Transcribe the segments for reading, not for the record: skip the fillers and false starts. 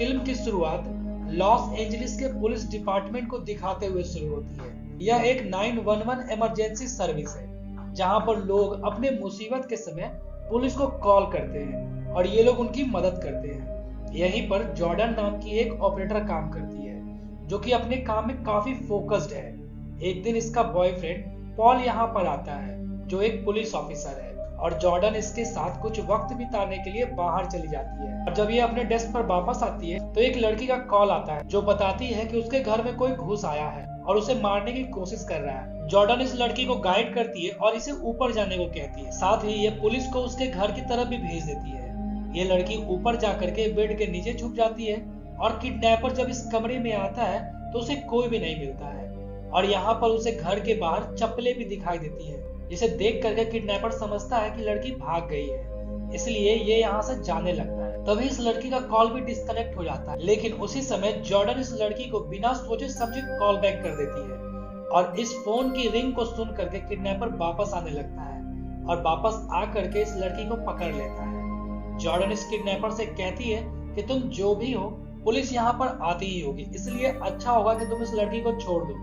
Film की शुरुआत Los Angeles के पुलिस डिपार्टमेंट को दिखाते हुए शुरू होती है। यह एक 911 इमरजेंसी सर्विस है जहां पर लोग अपने मुसीबत के समय पुलिस को कॉल करते हैं और ये लोग उनकी मदद करते हैं। यहीं पर जॉर्डन नाम की एक ऑपरेटर काम करती है जो कि अपने काम में काफी फोकस्ड है। एक दिन इसका बॉयफ्रेंड पॉल यहाँ पर आता है जो एक पुलिस ऑफिसर है और जॉर्डन इसके साथ कुछ वक्त बिताने के लिए बाहर चली जाती है। और जब ये अपने डेस्क पर वापस आती है तो एक लड़की का कॉल आता है जो बताती है कि उसके घर में कोई घुस आया है और उसे मारने की कोशिश कर रहा है। जॉर्डन इस लड़की को गाइड करती है और इसे ऊपर जाने को कहती है। साथ ही ये पुलिस को उसके घर की तरफ भी भेज देती है। ये लड़की ऊपर जाकर के बेड के नीचे छुप जाती है और किडनैपर जब इस कमरे में आता है तो उसे कोई भी नहीं मिलता है और यहाँ पर उसे घर के बाहर चप्पलें भी दिखाई देती है, जिसे देख करके किडनैपर समझता है कि लड़की भाग गई है, इसलिए ये यहाँ से जाने लगता है। तभी इस लड़की का कॉल भी डिस्कनेक्ट हो जाता है, लेकिन उसी समय जॉर्डन इस लड़की को बिना सोचे समझे कॉल बैक कर देती है और इस फोन की रिंग को सुन करके किडनैपर वापस आने लगता है और वापस आ करके इस लड़की को पकड़ लेता है। जॉर्डन इस किडनैपर से कहती है कि तुम जो भी हो पुलिस यहाँ पर आती ही होगी, इसलिए अच्छा होगा कि तुम इस लड़की को छोड़ दो।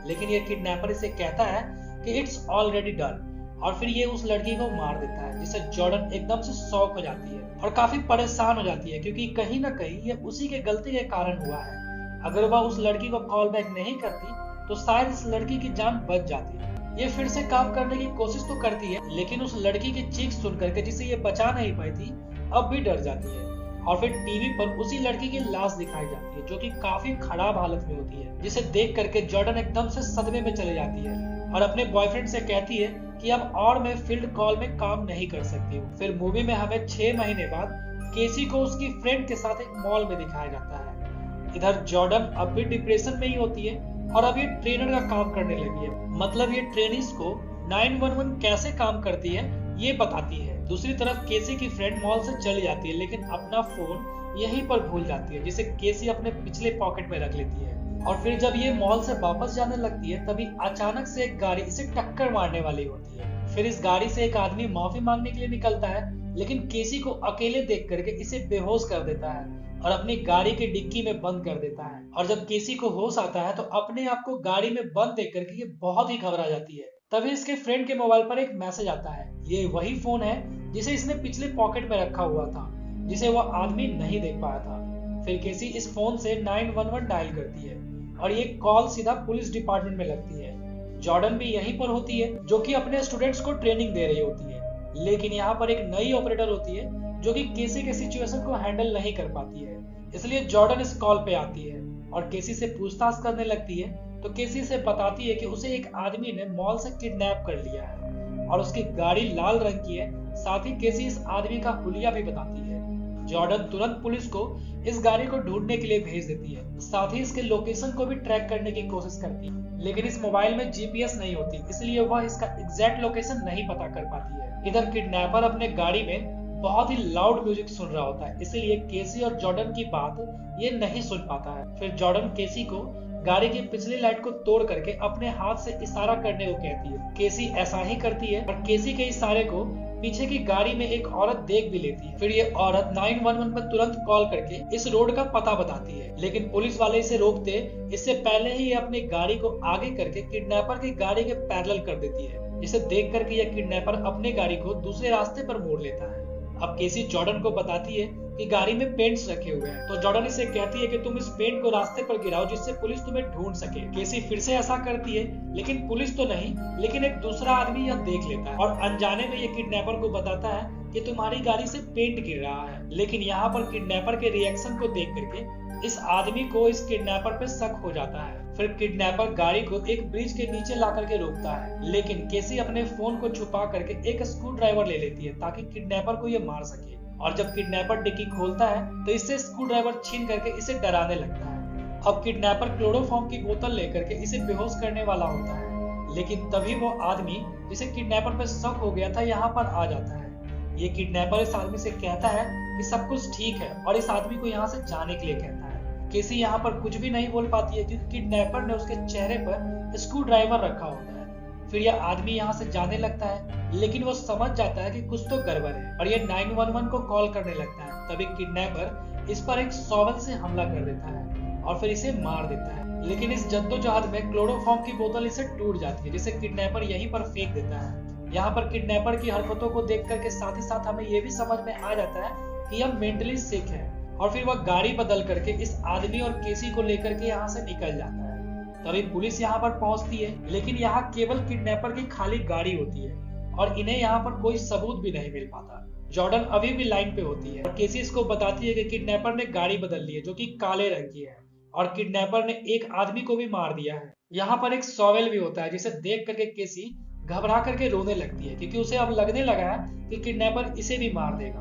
लेकिन ये किडनैपर इसे कहता है कि इट्स ऑलरेडी डन और फिर ये उस लड़की को मार देता है, जिससे जॉर्डन एकदम से शॉक हो जाती है और काफी परेशान हो जाती है क्योंकि कहीं ना कहीं ये उसी के गलती के कारण हुआ है। अगर वह उस लड़की को कॉल बैक नहीं करती तो शायद इस लड़की की जान बच जाती। ये फिर से काम करने की कोशिश तो करती है लेकिन उस लड़की की चीख सुन करके जिसे ये बचा नहीं पाई थी अब भी डर जाती है और फिर टीवी पर उसी लड़की की लाश दिखाई जाती है जो कि काफी खराब हालत में होती है, जिसे देख करके जॉर्डन एकदम से सदमे में चले जाती है और अपने बॉयफ्रेंड से कहती है कि अब और मैं फील्ड कॉल में काम नहीं कर सकती हूँ। फिर मूवी में हमें 6 महीने बाद केसी को उसकी फ्रेंड के साथ एक मॉल में दिखाया जाता है। इधर जॉर्डन अब भी डिप्रेशन में ही होती है और अब ये ट्रेनर का काम करने लगी है, मतलब ये ट्रेनिस को 911 कैसे काम करती है ये बताती है। दूसरी तरफ केसी की फ्रेंड मॉल से चली जाती है लेकिन अपना फोन यहीं पर भूल जाती है, जिसे केसी अपने पिछले पॉकेट में रख लेती है। और फिर जब ये मॉल से वापस जाने लगती है तभी अचानक से एक गाड़ी इसे टक्कर मारने वाली होती है। फिर इस गाड़ी से एक आदमी माफी मांगने के लिए निकलता है लेकिन केसी को अकेले देख करके इसे बेहोश कर देता है और अपनी गाड़ी की डिक्की में बंद कर देता है। और जब केसी को होश आता है तो अपने आप को गाड़ी में बंद देख करके ये बहुत ही घबरा जाती है। तभी इसके फ्रेंड के मोबाइल पर एक मैसेज आता है। ये वही फोन है जिसे इसने पिछले पॉकेट में रखा हुआ था, जिसे वह आदमी नहीं देख पाया था। फिर केसी इस फोन से 911 डायल करती है और ये कॉल सीधा पुलिस डिपार्टमेंट में लगती है। जॉर्डन भी यहीं पर होती है जो कि अपने स्टूडेंट्स को ट्रेनिंग दे रही होती है, लेकिन यहाँ पर एक नई ऑपरेटर होती है जो कि केसी के सिचुएशन को हैंडल नहीं कर पाती है, इसलिए जॉर्डन इस कॉल पे आती है और केसी से पूछताछ करने लगती है। तो केसी से बताती है कि उसे एक आदमी ने मॉल से किडनैप कर लिया है और उसकी गाड़ी लाल रंग की है। साथ ही केसी इस आदमी का हुलिया भी बताती है। जॉर्डन तुरंत पुलिस को इस गाड़ी को ढूंढने के लिए भेज देती है, साथ ही इसके लोकेशन को भी ट्रैक करने की कोशिश करती है, लेकिन इस मोबाइल में जीपीएस नहीं होती, इसलिए वह इसका एग्जैक्ट लोकेशन नहीं पता कर पाती है। इधर किडनैपर अपने गाड़ी में बहुत ही लाउड म्यूजिक सुन रहा होता है, इसलिए केसी और जॉर्डन की बात ये नहीं सुन पाता है। फिर जॉर्डन केसी को गाड़ी की पिछली लाइट को तोड़ करके अपने हाथ से इशारा करने को कहती है। केसी ऐसा ही करती है और केसी के इशारे को पीछे की गाड़ी में एक औरत देख भी लेती है। फिर ये औरत 911 पर तुरंत कॉल करके इस रोड का पता बताती है, लेकिन पुलिस वाले इसे रोकते इससे पहले ही ये अपनी गाड़ी को आगे करके किडनैपर की गाड़ी के पैरेलल कर देती है, जिसे देख करके यह किडनैपर अपने गाड़ी को दूसरे रास्ते पर मोड़ लेता है। अब केसी जॉर्डन को बताती है कि गाड़ी में पेंट्स रखे हुए हैं, तो जॉर्डन इसे कहती है कि तुम इस पेंट को रास्ते पर गिराओ जिससे पुलिस तुम्हें ढूंढ सके। केसी फिर से ऐसा करती है लेकिन पुलिस तो नहीं, लेकिन एक दूसरा आदमी यह देख लेता है और अनजाने में ये किडनैपर को बताता है कि तुम्हारी गाड़ी से पेंट गिर रहा है। लेकिन यहाँ पर किडनैपर के रिएक्शन को देख करके इस आदमी को इस किडनैपर पे शक हो जाता है। फिर किडनैपर गाड़ी को एक ब्रिज के नीचे ला करके रोकता है, लेकिन केसी अपने फोन को छुपा करके एक स्क्रू ड्राइवर ले लेती है ताकि किडनैपर को ये मार सके। और जब किडनैपर डिक्की खोलता है तो इससे स्क्रू ड्राइवर छीन करके इसे डराने लगता है। अब किडनैपर क्लोरोफॉर्म की बोतल लेकर के इसे बेहोश करने वाला होता है, लेकिन तभी वो आदमी जिसे किडनैपर पे शक हो गया था यहाँ पर आ जाता है। ये किडनैपर इस आदमी से कहता है कि सब कुछ ठीक है और इस आदमी को यहाँ से जाने के लिए कहता है। केसी यहाँ पर कुछ भी नहीं बोल पाती है क्योंकि किडनैपर ने उसके चेहरे पर स्क्रू ड्राइवर रखा होता है। फिर यह आदमी यहाँ से जाने लगता है, लेकिन वो समझ जाता है कि कुछ तो गड़बड़ है और ये 911 को कॉल करने लगता है। तभी किडनैपर इस पर एक शॉवेल से हमला कर देता है और फिर इसे मार देता है। लेकिन इस जद्दोजहद में क्लोरोफॉर्म की बोतल इसे टूट जाती है, जिसे किडनैपर यहीं पर फेंक देता है। यहाँ पर किडनैपर की हरकतों को देख करके साथ ही साथ हमें ये भी समझ में आ जाता है कि यह मेंटली सिक है, और फिर वह गाड़ी बदल करके इस आदमी और केसी को लेकर के यहाँ से निकल जाता है। तभी पुलिस यहाँ पर पहुंचती है, लेकिन यहाँ केवल किडनैपर की खाली गाड़ी होती है और इन्हें यहाँ पर कोई सबूत भी नहीं मिल पाता। जॉर्डन अभी भी लाइन पे होती है और केसी इसको बताती है कि किडनैपर ने गाड़ी बदल ली है जो कि काले रंग की है और किडनैपर ने एक आदमी को भी मार दिया है। यहाँ पर एक शॉवेल भी होता है, जिसे देख करके केसी घबरा करके रोने लगती है, क्योंकि उसे अब लगने लगा है कि किडनैपर इसे भी मार देगा।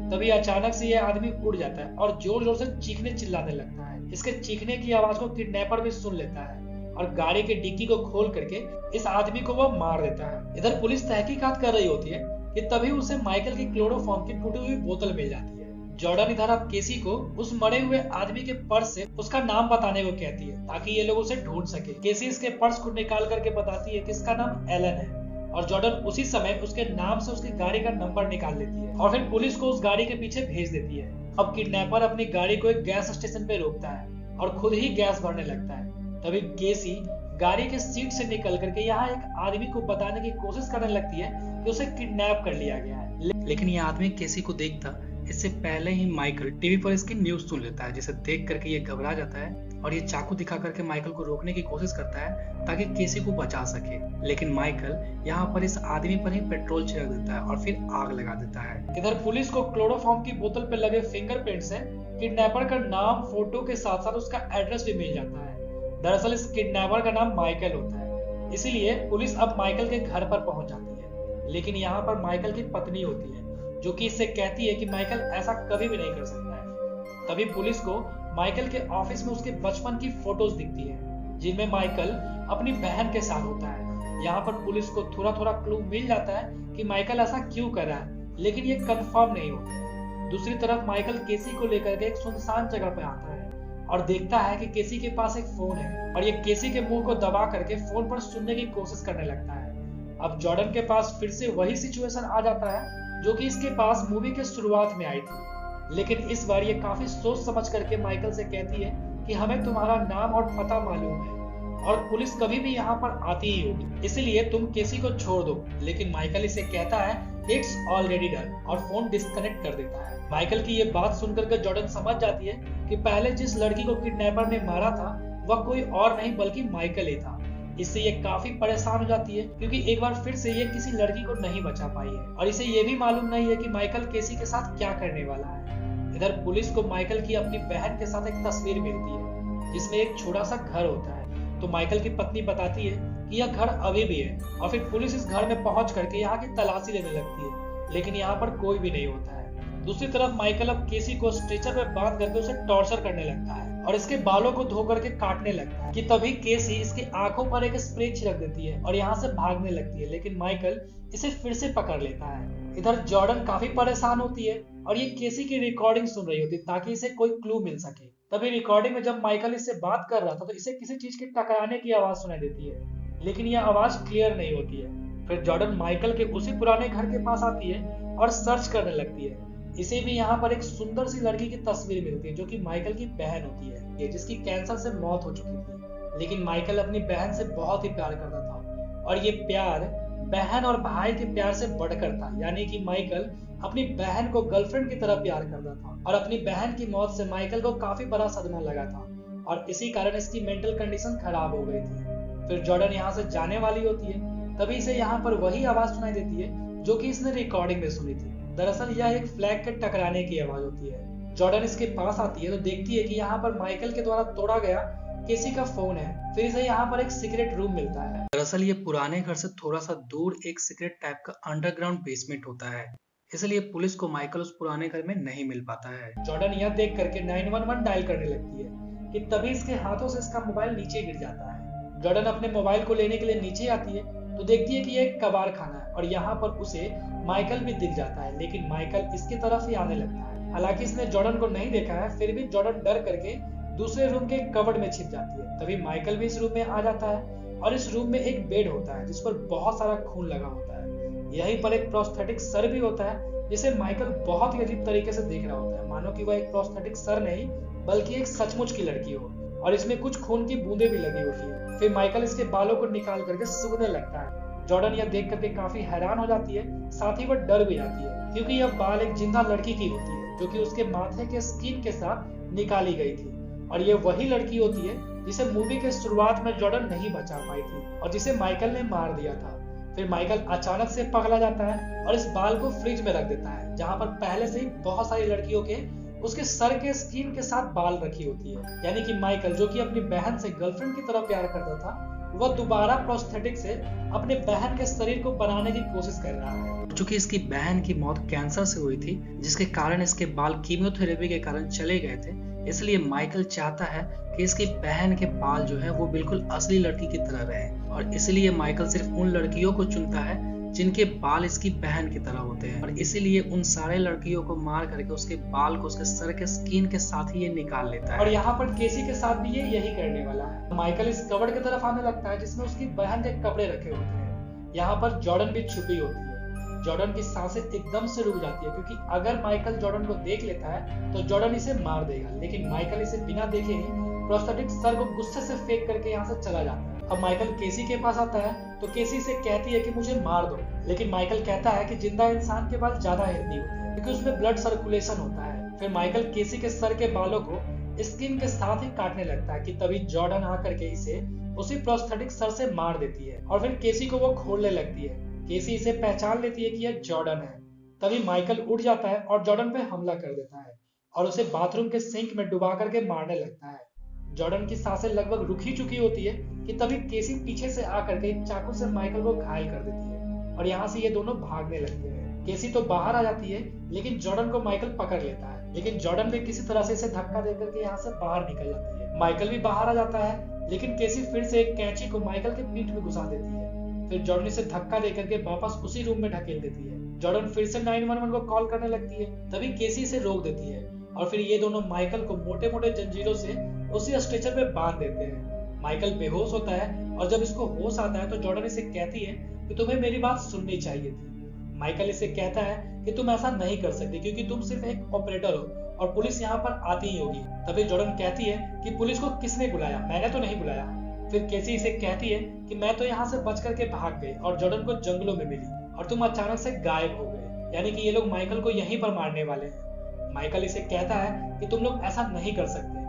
तभी अचानक से यह आदमी उड़ जाता है और जोर जोर से चीखने चिल्लाने लगता है। इसके चीखने की आवाज को किडनैपर भी सुन लेता है और गाड़ी के डिक्की को खोल करके इस आदमी को वह मार देता है। इधर पुलिस तहकीकात कर रही होती है कि तभी उसे माइकल की क्लोरोफॉर्म की टूटी हुई बोतल मिल जाती है। जॉर्डन इधर अब केसी को उस मरे हुए आदमी के पर्स से उसका नाम बताने को कहती है ताकि ये लोग उसे ढूंढ सके। केसी इसके पर्स को निकाल करके बताती है कि इसका नाम एलन है और जॉर्डन उसी समय उसके नाम से उसकी गाड़ी का नंबर निकाल लेती है और फिर पुलिस को उस गाड़ी के पीछे भेज देती है। अब किडनैपर अपनी गाड़ी को एक गैस स्टेशन पे रोकता है और खुद ही गैस भरने लगता है। तभी केसी गाड़ी के सीट से निकल करके यहाँ एक आदमी को बताने की कोशिश करने लगती है कि उसे किडनैप कर लिया गया है। लेकिन यह आदमी केसी को देखता इससे पहले ही माइकल टीवी पर इसकी न्यूज सुन लेता है, जिसे देख करके ये घबरा जाता है और ये चाकू दिखा करके माइकल को रोकने की कोशिश करता है ताकि केसी को बचा सके। लेकिन माइकल यहाँ पर इस आदमी पर ही पेट्रोल छिड़क देता है और फिर आग लगा देता है। इधर पुलिस को क्लोरोफॉर्म की बोतल पे लगे फिंगरप्रिंट से किडनैपर का नाम, फोटो के साथ साथ उसका एड्रेस भी मिल जाता है। दरअसल इस किडनैपर का नाम माइकल होता है, इसीलिए पुलिस अब माइकल के घर पर पहुंच जाती है। लेकिन यहाँ पर माइकल की पत्नी होती है जो कि इससे कहती है कि माइकल ऐसा कभी भी नहीं कर सकता है। तभी पुलिस को माइकल के ऑफिस में उसके बचपन की फोटोज दिखती है जिनमें माइकल अपनी बहन के साथ होता है। यहाँ पर पुलिस को थोड़ा थोड़ा क्लू मिल जाता है कि माइकल ऐसा क्यों कर रहा है, लेकिन ये कंफर्म नहीं होता है। दूसरी तरफ माइकल केसी को लेकर के एक सुनसान जगह पे आता है और देखता है कि केसी के पास एक फोन है और ये केसी के मुंह को दबा करके फोन पर सुनने की कोशिश करने लगता है। अब जॉर्डन के पास फिर से वही सिचुएशन आ जाता है जो कि इसके पास मूवी के शुरुआत में आई थी, लेकिन इस बार ये काफी सोच समझ करके माइकल से कहती है कि हमें तुम्हारा नाम और पता मालूम है और पुलिस कभी भी यहाँ पर आती ही होगी, इसलिए तुम केसी को छोड़ दो। लेकिन माइकल इसे कहता है इट्स ऑलरेडी डन और फोन डिस्कनेक्ट कर देता है। माइकल की ये बात सुनकर के जॉर्डन समझ जाती है कि पहले जिस लड़की को किडनैपर ने मारा था वह कोई और नहीं बल्कि माइकल ही था। इससे ये काफी परेशान हो जाती है क्योंकि एक बार फिर से ये किसी लड़की को नहीं बचा पाई है और इसे ये भी मालूम नहीं है कि माइकल केसी के साथ क्या करने वाला है। इधर पुलिस को माइकल की अपनी बहन के साथ एक तस्वीर मिलती है जिसमें एक छोटा सा घर होता है। तो माइकल की पत्नी बताती है कि यह घर अभी भी है और फिर पुलिस इस घर में पहुंच करके यहाँ की तलाशी लेने लगती है, लेकिन यहाँ पर कोई भी नहीं होता है। दूसरी तरफ माइकल अब केसी को स्ट्रेचर में बांध करके उसे टॉर्चर करने लगता है और इसके बालों को धो करके काटने लगता है कि तभी केसी इसकी आंखों पर एक स्प्रे छिड़क देती है और यहाँ से भागने लगती है, लेकिन माइकल इसे फिर से पकड़ लेता है। इधर जॉर्डन काफी परेशान होती है और ये केसी की रिकॉर्डिंग सुन रही होती है ताकि इसे कोई क्लू मिल सके। तभी रिकॉर्डिंग में जब माइकल इससे बात कर रहा था तो इसे किसी चीज के टकराने की आवाज सुनाई देती है, लेकिन यह आवाज क्लियर नहीं होती है। फिर जॉर्डन माइकल के उसी पुराने घर के पास आती है और सर्च करने लगती है। इसे भी यहाँ पर एक सुंदर सी लड़की की तस्वीर मिलती है जो कि माइकल की बहन होती है, जिसकी कैंसर से मौत हो चुकी थी। लेकिन माइकल अपनी बहन से बहुत ही प्यार करता था और ये प्यार बहन और भाई के प्यार से बढ़कर था, यानी कि माइकल अपनी बहन को गर्लफ्रेंड की तरह प्यार करता था और अपनी बहन की मौत से माइकल को काफी बड़ा सदमा लगा था और इसी कारण इसकी मेंटल कंडीशन खराब हो गई थी। फिर जॉर्डन यहाँ से जाने वाली होती है, तभी इसे यहाँ पर वही आवाज सुनाई देती है जो कि इसने रिकॉर्डिंग में सुनी थी। दरअसल यह एक फ्लैग के टकराने की आवाज होती है। जॉर्डन इसके पास आती है तो देखती है कि यहाँ पर माइकल के द्वारा तोड़ा गया केसी का फोन है। फिर इसे यहाँ पर एक सीक्रेट रूम मिलता है। दरअसल ये पुराने घर से थोड़ा सा दूर एक सीक्रेट टाइप का अंडरग्राउंड बेसमेंट होता है, इसलिए पुलिस को माइकल उस पुराने घर में नहीं मिल पाता है। जॉर्डन यह देख करके 911 डायल करने लगती है कि तभी इसके हाथों से इसका मोबाइल नीचे गिर जाता है। जॉर्डन अपने मोबाइल को लेने के लिए नीचे आती है तो देखती है कि यह एक कबाड़ खाना है और यहाँ पर उसे माइकल भी दिख जाता है, लेकिन माइकल इसकी तरफ ही आने लगता है। हालांकि इसने जॉर्डन को नहीं देखा है, फिर भी जॉर्डन डर करके दूसरे रूम के कबर्ड में छिप जाती है। तभी माइकल भी इस रूम में आ जाता है और इस रूम में एक बेड होता है जिस पर बहुत सारा खून लगा होता है। यहीं पर एक प्रोस्थेटिक सर भी होता है जिसे माइकल बहुत ही अजीब तरीके से देख रहा होता है, मानो कि वह एक प्रोस्थेटिक सर नहीं बल्कि एक सचमुच की लड़की हो और इसमें कुछ खून की बूंदें भी लगी होती है। फिर माइकल इसके बालों को निकाल करके सूंघने लगता है। जॉर्डन यह देख करके काफी हैरान हो जाती है, साथ ही वह डर भी जाती है क्योंकि यह बाल एक जिंदा लड़की की होती है जो कि उसके माथे के स्किन के साथ निकाली गई थी और ये वही लड़की होती है जिसे मूवी के शुरुआत में जॉर्डन नहीं बचा पाई थी और जिसे माइकल ने मार दिया था। फिर माइकल अचानक से पगला जाता है और इस बाल को फ्रिज में रख देता है जहां पर पहले से ही बहुत सारी लड़कियों के उसके सर के स्किन के साथ बाल रखी होती है। यानी कि माइकल जो कि अपनी बहन से गर्लफ्रेंड की तरह प्यार करता था, वह दोबारा प्रोस्थेटिक से अपने बहन के शरीर को बनाने की कोशिश कर रहा है। चूंकि इसकी बहन की मौत कैंसर से हुई थी जिसके कारण इसके बाल कीमोथेरेपी के कारण चले गए थे, इसलिए माइकल चाहता है कि इसकी बहन के बाल जो है वो बिल्कुल असली लड़की की तरह रहे और इसलिए माइकल सिर्फ उन लड़कियों को चुनता है जिनके बाल इसकी बहन की तरह होते हैं और इसीलिए उन सारे लड़कियों को मार करके उसके बाल को उसके सर के स्किन के साथ ही ये निकाल लेता है। और यहाँ पर केसी के साथ भी ये यही करने वाला है। माइकल इस कबर्ड की तरफ आने लगता है जिसमें उसकी बहन के कपड़े रखे होते हैं। यहाँ पर जॉर्डन भी छुपी होती है। जॉर्डन की सांसें एकदम से रुक जाती है क्योंकि अगर माइकल जॉर्डन को देख लेता है तो जॉर्डन इसे मार देगा, लेकिन माइकल इसे बिना देखे ही प्रोस्थेटिक सर को गुस्से से फेंक करके यहाँ से चला जाता है। अब माइकल केसी के पास आता है तो केसी से कहती है कि मुझे मार दो, लेकिन माइकल कहता है कि जिंदा इंसान के बाल ज्यादा हेल्दी होते हैं क्योंकि उसमें ब्लड सर्कुलेशन होता है। फिर माइकल केसी के सर के बालों को स्किन के साथ ही काटने लगता है कि तभी जॉर्डन आकर के इसे उसी प्रोस्थेटिक सर से मार देती है और फिर केसी को वो खोलने लगती है। केसी इसे पहचान लेती है कि यह जॉर्डन है। तभी माइकल उठ जाता है और जॉर्डन पे हमला कर देता है और उसे बाथरूम के सिंक में डुबा करके मारने लगता है। जॉर्डन की सांसें लगभग रुक ही चुकी होती है कि तभी केसी पीछे से आकर के चाकू से माइकल को घायल कर देती है और यहाँ से ये दोनों भागने लगते हैं। केसी तो बाहर आ जाती है लेकिन जॉर्डन को माइकल पकड़ लेता है, लेकिन जॉर्डन भी किसी तरह से इसे धक्का देकर के यहाँ से बाहर निकल जाती है। माइकल भी बाहर आ जाता है लेकिन केसी फिर से एक कैंची को माइकल के पीठ में घुसा देती है। फिर जॉर्डन इसे धक्का देकर के वापस उसी रूम में ढकेल देती है। जॉर्डन फिर से 911 को कॉल करने लगती है, तभी केसी इसे रोक देती है और फिर ये दोनों माइकल को मोटे मोटे जंजीरों से उसी स्ट्रेचर पे बांध देते हैं। माइकल बेहोश होता है और जब इसको होश आता है तो जॉर्डन इसे कहती है कि तुम्हें मेरी बात सुननी चाहिए थी। माइकल इसे कहता है कि तुम ऐसा नहीं कर सकती क्योंकि तुम सिर्फ एक ऑपरेटर हो और पुलिस यहाँ पर आती ही होगी। तभी जॉर्डन कहती है कि पुलिस को किसने बुलाया, मैंने तो नहीं बुलाया। फिर केसी इसे कहती है कि मैं तो यहाँ से बच करके भाग गई और जॉर्डन को जंगलों में मिली और तुम अचानक से गायब हो गए, यानी कि ये लोग माइकल को यहीं पर मारने वाले हैं। माइकल इसे कहता है कि तुम लोग ऐसा नहीं कर सकते।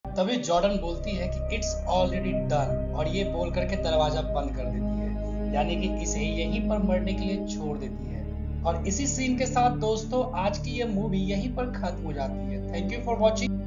तभी जॉर्डन बोलती है कि इट्स ऑलरेडी डन और ये बोल करके दरवाजा बंद कर देती है, यानी कि इसे यहीं पर मरने के लिए छोड़ देती है। और इसी सीन के साथ दोस्तों आज की ये मूवी यहीं पर खत्म हो जाती है। Thank you for watching.